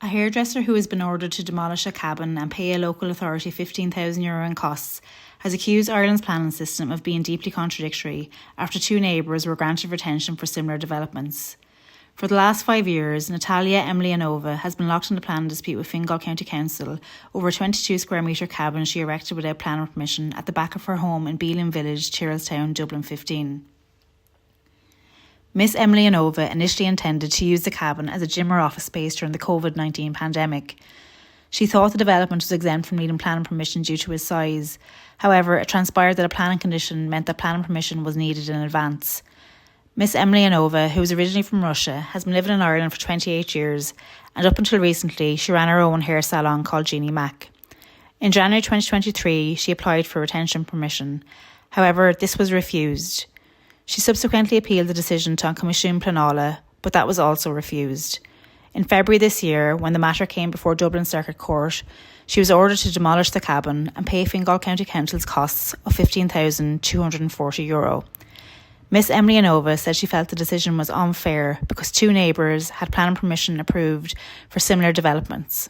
A hairdresser who has been ordered to demolish a cabin and pay a local authority €15,000 in costs has accused Ireland's planning system of being deeply contradictory after two neighbours were granted retention for similar developments. For the last 5 years, Natalia Emelyanova has been locked in a planning dispute with Fingal County Council over a 22 square metre cabin she erected without planning permission at the back of her home in Bealing Village, Tyrrels, Dublin 15. Miss Emelyanova initially intended to use the cabin as a gym or office space during the COVID-19 pandemic. She thought the development was exempt from needing planning permission due to its size. However, it transpired that a planning condition meant that planning permission was needed in advance. Miss Emelyanova, who is originally from Russia, has been living in Ireland for 28 years, and up until recently she ran her own hair salon called Jeannie Mac. In January 2023, she applied for retention permission. However, this was refused. She subsequently appealed the decision to An Comisiún Pleanála, but that was also refused. In February this year, when the matter came before Dublin Circuit Court, she was ordered to demolish the cabin and pay Fingal County Council's costs of €15,240. Miss Emelyanova said she felt the decision was unfair because two neighbours had planning permission approved for similar developments.